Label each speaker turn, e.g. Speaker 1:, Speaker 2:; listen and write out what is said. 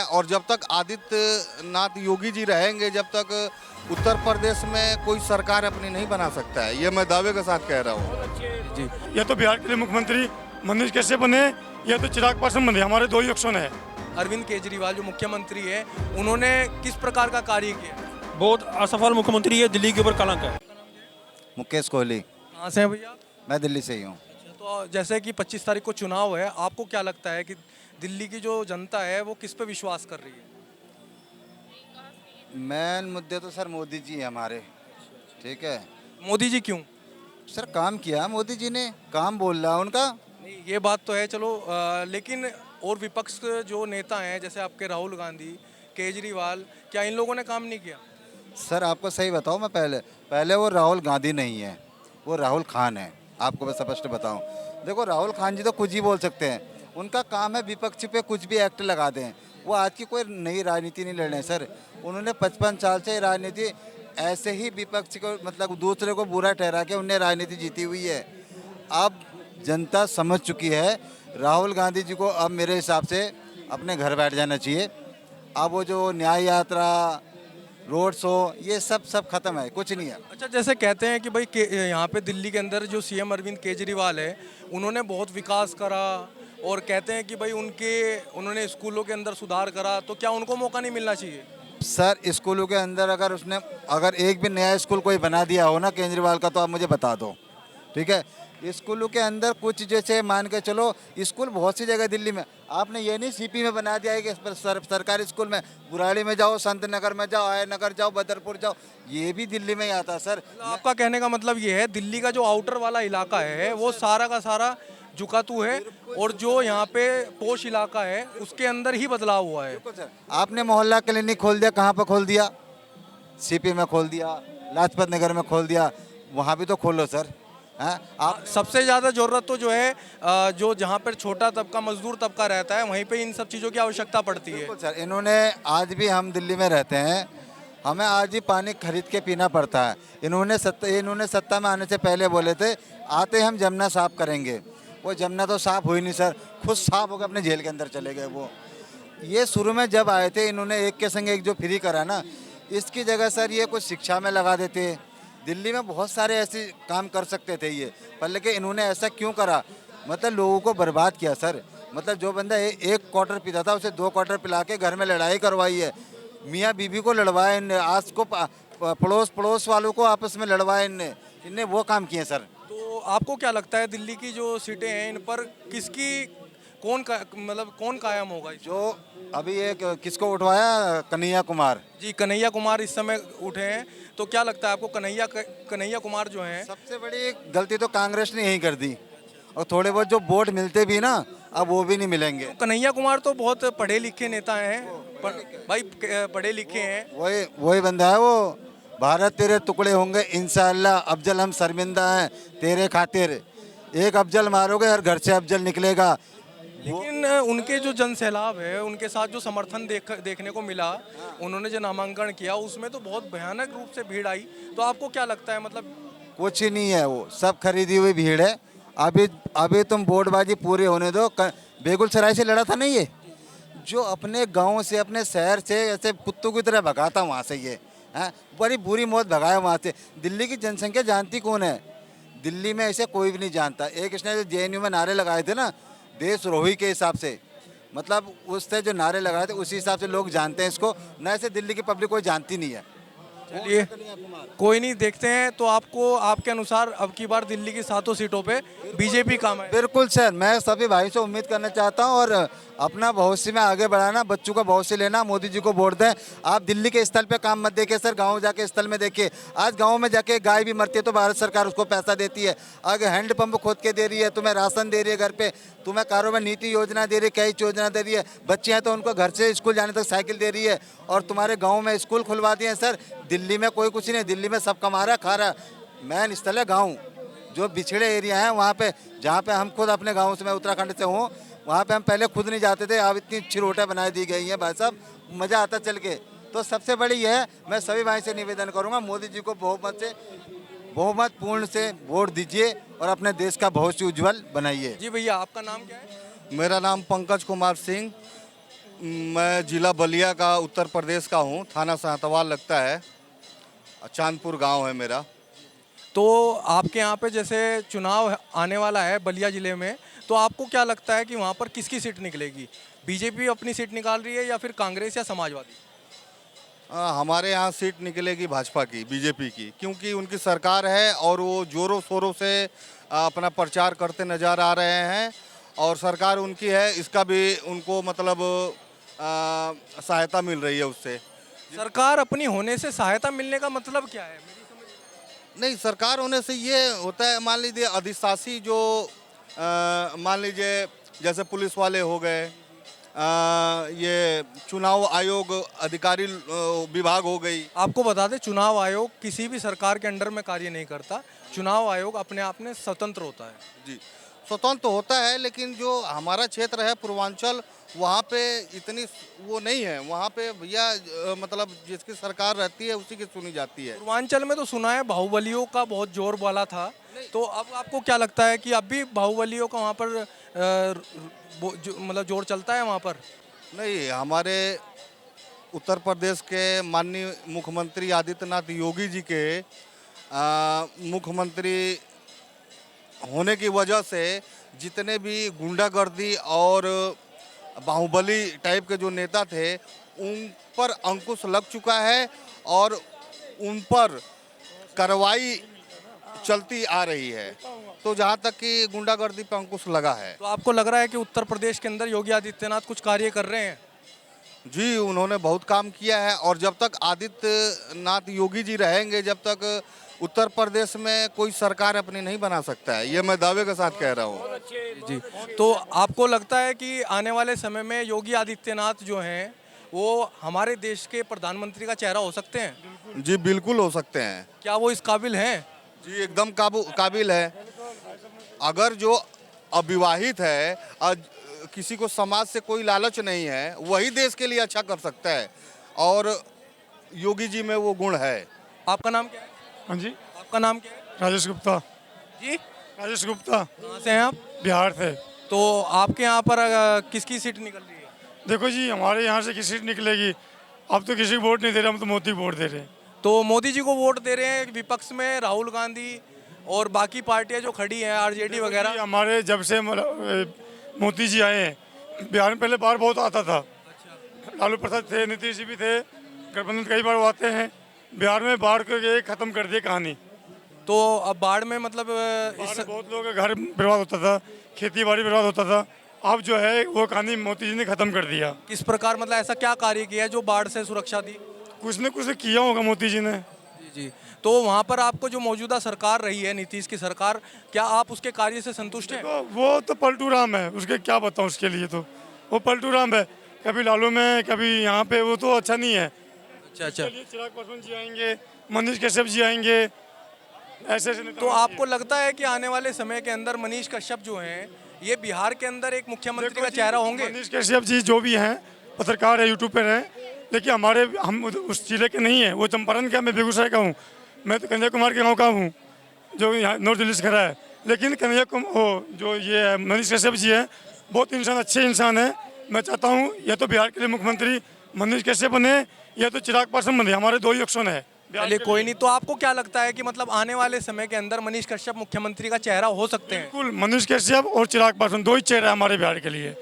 Speaker 1: और जब तक आदित्यनाथ योगी जी रहेंगे, जब तक उत्तर प्रदेश में कोई सरकार अपनी नहीं बना सकता है, ये मैं दावे के साथ कह रहा हूँ।
Speaker 2: जी, या तो बिहार के लिए मुख्यमंत्री मनीष कैसे बने या तो चिराग पासवान बने, हमारे दो ही ऑप्शन है।
Speaker 3: अरविंद केजरीवाल जो मुख्यमंत्री है, उन्होंने किस प्रकार का कार्य किया?
Speaker 4: बहुत असफल मुख्यमंत्री है, दिल्ली के ऊपर कलंक है।
Speaker 5: मुकेश कोहली।
Speaker 3: कहाँ से हैं भैया?
Speaker 5: मैं दिल्ली से ही हूँ।
Speaker 3: तो जैसे कि 25 तारीख को चुनाव है, आपको क्या लगता है कि दिल्ली की जो जनता है वो किस पे विश्वास कर रही है?
Speaker 5: मेन मुद्दे तो सर मोदी जी हैं हमारे, ठीक है।
Speaker 3: मोदी जी क्यों?
Speaker 5: सर काम किया मोदी जी ने, काम बोल रहा उनका।
Speaker 3: नहीं, ये बात तो है, चलो लेकिन और विपक्ष जो नेता हैं जैसे आपके राहुल गांधी, केजरीवाल, क्या इन लोगों ने काम नहीं किया?
Speaker 5: सर आपको सही बताऊँ, मैं पहले वो राहुल गांधी नहीं है, वो राहुल खान है। आपको मैं स्पष्ट बताऊँ, देखो राहुल खान जी तो कुछ ही बोल सकते हैं, उनका काम है विपक्ष पे कुछ भी एक्ट लगा दें। वो आज की कोई नई राजनीति नहीं लड़ रहे हैं सर, उन्होंने 55 साल से राजनीति ऐसे ही विपक्ष को मतलब दूसरे को बुरा ठहरा के उन्हें राजनीति जीती हुई है। अब जनता समझ चुकी है, राहुल गांधी जी को अब मेरे हिसाब से अपने घर बैठ जाना चाहिए। अब वो जो न्याय यात्रा, रोड शो, ये सब खत्म है, कुछ नहीं है।
Speaker 3: अच्छा, जैसे कहते हैं कि भाई यहाँ पे दिल्ली के अंदर जो सीएम अरविंद केजरीवाल है, उन्होंने बहुत विकास करा और कहते हैं कि भाई उन्होंने स्कूलों के अंदर सुधार करा, तो क्या उनको मौका नहीं मिलना चाहिए?
Speaker 5: सर स्कूलों के अंदर अगर एक भी नया स्कूल कोई बना दिया हो ना केजरीवाल का, तो आप मुझे बता दो, ठीक है। स्कूलों के अंदर कुछ जैसे मान के चलो, स्कूल बहुत सी जगह दिल्ली में, आपने ये नहीं सीपी में बना दिया है कि सरकारी स्कूल में बुराड़ी में जाओ, संत नगर में जाओ, आय नगर जाओ, बदरपुर जाओ, ये भी दिल्ली में ही आता सर।
Speaker 3: आपका कहने का मतलब ये है, दिल्ली का जो आउटर वाला इलाका है वो सारा का सारा जुकातू है और जो यहाँ पे पोश इलाका है उसके अंदर ही बदलाव हुआ है।
Speaker 5: सर आपने मोहल्ला क्लिनिक खोल दिया, कहाँ पर खोल दिया? सीपी में खोल दिया, लाजपत नगर में खोल दिया, वहाँ भी तो खोलो सर। आप
Speaker 3: सबसे ज़्यादा ज़रूरत तो जो है जो जहाँ पर छोटा तबका, मजदूर तबका रहता है, वहीं पे इन सब चीज़ों की आवश्यकता पड़ती है।
Speaker 5: सर इन्होंने आज भी, हम दिल्ली में रहते हैं, हमें आज ही पानी खरीद के पीना पड़ता है। इन्होंने सत्ता में आने से पहले बोले थे आते हम जमुना साफ करेंगे, वो जमुना तो साफ हुई नहीं सर, खुद साफ होकर अपने जेल के अंदर चले गए। वो ये शुरू में जब आए थे, इन्होंने एक के संग एक जो फ्री करा ना, इसकी जगह सर ये कुछ शिक्षा में लगा देते। दिल्ली में बहुत सारे ऐसे काम कर सकते थे ये, पर लेकिन इन्होंने ऐसा क्यों करा? मतलब लोगों को बर्बाद किया सर। मतलब जो बंदा एक क्वार्टर पीता था उसे 2 क्वार्टर पिला के घर में लड़ाई करवाई है, मियाँ बीबी को लड़वाए इनने, आज को पड़ोस वालों को आपस में लड़वाए इनने वो काम किए सर।
Speaker 3: तो आपको क्या लगता है दिल्ली की जो सीटें हैं, इन पर कौन कायम होगा?
Speaker 5: जो अभी एक किसको उठवाया, कन्हैया कुमार
Speaker 3: जी, कन्हैया कुमार इस समय उठे हैं, तो क्या लगता है आपको कन्हैया कुमार जो हैं?
Speaker 5: सबसे बड़ी गलती तो कांग्रेस ने यही कर दी, और थोड़े बहुत जो वोट मिलते भी ना, अब वो भी नहीं मिलेंगे।
Speaker 3: तो कन्हैया कुमार तो बहुत पढ़े लिखे नेता हैं, भाई पढ़े लिखे हैं।
Speaker 5: वही बंदा है वो, भारत तेरे टुकड़े होंगे इंशाअल्लाह, अफजल हम शर्मिंदा हैं तेरे खातिर, एक अफजल मारोगे हर घर से अफजल निकलेगा।
Speaker 3: लेकिन उनके जो जन सैलाब है, उनके साथ जो समर्थन देखने को मिला, उन्होंने जो नामांकन किया उसमें तो बहुत भयानक रूप से भीड़ आई, तो आपको क्या लगता है? मतलब
Speaker 5: कुछ ही नहीं है, वो सब खरीदी हुई भीड़ है। अभी तुम वोटबाजी पूरी होने दो। बेगूसराय से लड़ा था नहीं ये, जो अपने गांव से, अपने शहर से ऐसे कुत्तों की तरह भगा था वहाँ से, ये है बड़ी बुरी मौत भगाया वहाँ से। दिल्ली की जनसंख्या जानती कौन है? दिल्ली में ऐसे कोई भी नहीं जानता। एक इसने जो JNU में नारे लगाए थे ना, देशद्रोही के हिसाब से, मतलब उससे जो नारे लगाए थे उसी हिसाब से लोग जानते हैं इसको, न ऐसे दिल्ली की पब्लिक कोई जानती नहीं है।
Speaker 3: चलिए, कोई नहीं, देखते हैं। तो आपके अनुसार अब की बार दिल्ली की 7 सीटों पे बीजेपी काम है?
Speaker 5: बिल्कुल सर, मैं सभी भाई से उम्मीद करना चाहता हूं, और अपना भविष्य में आगे बढ़ाना, बच्चों का भविष्य लेना, मोदी जी को वोट दें। आप दिल्ली के स्थल पे काम मत देखिए सर, गांव जाके स्थल में देखिए। आज गांव में जाके गाय भी मरती है तो भारत सरकार उसको पैसा देती है, आगे हैंडपंप खोद के दे रही है, तुम्हें राशन दे रही है घर पे, तुम्हें कारोबार नीति योजना दे रही है, कई योजना दे रही है। बच्चे हैं तो उनको घर से स्कूल जाने तक साइकिल दे रही है, और तुम्हारे गाँव में स्कूल खुलवा दिए हैं सर। दिल्ली में कोई कुछ नहीं, दिल्ली में सब कमा रहा खा रहा। मेन स्थल है गाँव, जो पिछड़े एरिया हैं वहाँ पे, जहाँ पे हम खुद अपने गांव से, मैं उत्तराखंड से हूँ, वहाँ पे हम पहले खुद नहीं जाते थे, अब इतनी अच्छी रोटें बना दी गई हैं भाई साहब, मज़ा आता चल के। तो सबसे बड़ी ये है, मैं सभी भाई से निवेदन करूँगा, मोदी जी को बहुमत पूर्ण से वोट दीजिए और अपने देश का भविष्य उज्जवल बनाइए।
Speaker 3: जी भैया, आपका नाम क्या है?
Speaker 1: मेरा नाम पंकज कुमार सिंह। मैं जिला बलिया का उत्तर प्रदेश का हूँ, थाना साहतवाल लगता है, चांदपुर गांव है मेरा।
Speaker 3: तो आपके यहाँ पे जैसे चुनाव आने वाला है बलिया ज़िले में, तो आपको क्या लगता है कि वहाँ पर किसकी सीट निकलेगी? बीजेपी अपनी सीट निकाल रही है या फिर कांग्रेस या समाजवादी?
Speaker 1: हमारे यहाँ सीट निकलेगी भाजपा की, बीजेपी की, क्योंकि उनकी सरकार है और वो जोरों शोरों से अपना प्रचार करते नजर आ रहे हैं और सरकार उनकी है, इसका भी उनको मतलब सहायता मिल रही है उससे।
Speaker 3: सरकार अपनी होने से सहायता मिलने का मतलब क्या है?
Speaker 1: नहीं, सरकार होने से ये होता है, मान लीजिए अधिशासी जो मान लीजिए जैसे पुलिस वाले हो गए, ये चुनाव आयोग अधिकारी विभाग हो गई।
Speaker 3: आपको बता दें, चुनाव आयोग किसी भी सरकार के अंडर में कार्य नहीं करता। चुनाव आयोग अपने आप में स्वतंत्र होता है।
Speaker 1: जी, स्वतंत्र होता है, लेकिन जो हमारा क्षेत्र है पूर्वांचल, वहाँ पे इतनी वो नहीं है। वहाँ पे भैया मतलब जिसकी सरकार रहती है उसी की सुनी जाती है।
Speaker 3: पूर्वांचल में तो सुना है बाहुबलियों का बहुत जोर वाला था, तो अब आपको क्या लगता है कि अब भी बाहुबलियों का वहाँ पर मतलब जोर चलता है वहाँ पर?
Speaker 1: नहीं, हमारे उत्तर प्रदेश के माननीय मुख्यमंत्री आदित्यनाथ योगी जी के मुख्यमंत्री होने की वजह से जितने भी गुंडागर्दी और बाहुबली टाइप के जो नेता थे उन पर अंकुश लग चुका है और उन पर कार्रवाई चलती आ रही है। तो जहाँ तक कि गुंडागर्दी पर अंकुश लगा है।
Speaker 3: तो आपको लग रहा है कि उत्तर प्रदेश के अंदर योगी आदित्यनाथ कुछ कार्य कर रहे हैं?
Speaker 1: जी, उन्होंने बहुत काम किया है और जब तक आदित्यनाथ योगी जी रहेंगे, जब तक उत्तर प्रदेश में कोई सरकार अपनी नहीं बना सकता है, ये मैं दावे के साथ कह रहा हूँ।
Speaker 3: जी, तो आपको लगता है कि आने वाले समय में योगी आदित्यनाथ जो हैं वो हमारे देश के प्रधानमंत्री का चेहरा हो सकते हैं?
Speaker 1: जी, बिल्कुल हो सकते हैं।
Speaker 3: क्या वो इस काबिल हैं?
Speaker 1: जी, एकदम काबिल है। अगर जो अविवाहित है और किसी को समाज से कोई लालच नहीं है, वही देश के लिए अच्छा कर सकता है और योगी जी में वो गुण है।
Speaker 3: आपका नाम क्या है?
Speaker 2: हाँ जी,
Speaker 3: आपका नाम क्या है?
Speaker 2: राजेश गुप्ता।
Speaker 3: जी,
Speaker 2: राजेश गुप्ता,
Speaker 3: कहाँ से हैं आप?
Speaker 2: बिहार से।
Speaker 3: तो आपके यहाँ पर किसकी सीट निकल रही है?
Speaker 2: देखो जी, हमारे यहाँ से किसी सीट निकलेगी। अब तो किसी को वोट नहीं दे रहे, हम तो मोदी को वोट दे रहे हैं।
Speaker 3: तो मोदी जी को वोट दे रहे हैं, विपक्ष में राहुल गांधी और बाकी पार्टियां जो खड़ी हैं आरजेडी वगैरह।
Speaker 2: हमारे जब से मोदी जी आए हैं, बिहार में पहले बाढ़ बहुत आता था। लालू प्रसाद थे, नीतीश जी भी थे, गठबंधन कई बार वो आते हैं। बिहार में बाढ़ को ये खत्म कर दी कहानी।
Speaker 3: तो अब बाढ़ में मतलब
Speaker 2: बाढ़ में बहुत लोगों का घर बर्बाद होता था, खेती बाड़ी बर्बाद होता था। अब जो है वो कहानी मोदी जी ने खत्म कर दिया।
Speaker 3: किस प्रकार, मतलब ऐसा क्या कार्य किया है जो बाढ़ से सुरक्षा दी?
Speaker 2: कुछ न कुछ किया होगा मोदी जी ने।
Speaker 3: जी जी। तो वहाँ पर आपको जो मौजूदा सरकार रही है, नीतीश की सरकार, क्या आप उसके कार्य से संतुष्ट हैं?
Speaker 2: तो वो तो पलटू राम है, उसके क्या बताऊं। उसके लिए तो वो पलटू राम है, कभी लालू में कभी यहाँ पे, वो तो अच्छा नहीं है।
Speaker 3: अच्छा अच्छा।
Speaker 2: चिराग पासवान जी आएंगे, मनीष कश्यप जी आएंगे, ऐसे नेता।
Speaker 3: तो आपको लगता है कि आने वाले समय के अंदर मनीष कश्यप जो हैं ये बिहार के अंदर एक मुख्यमंत्री का चेहरा होंगे?
Speaker 2: मनीष कश्यप जी जो भी हैं, पत्रकार है, यूट्यूब पर हैं, लेकिन हम उस जिले के नहीं है। वो चंपारण का, मैं बेगूसराय का हूँ। मैं तो कन्याकुमारी के गाँव का हूँ, जो यहाँ नॉर्थ दिल्ली से खड़ा है। लेकिन जो ये मनीष कश्यप जी है, बहुत इंसान, अच्छे इंसान है। मैं चाहता हूँ या तो बिहार के लिए मुख्यमंत्री मनीष कश्यप बने या तो चिराग पासवान बने। हमारे दो ही ऑप्शन है।
Speaker 3: चलिए कोई नहीं। तो आपको क्या लगता है कि मतलब आने वाले समय के अंदर मनीष कश्यप मुख्यमंत्री का चेहरा हो सकते हैं?
Speaker 2: बिल्कुल, मनीष कश्यप और चिराग पासवान दो ही चेहरे हमारे बिहार के लिए।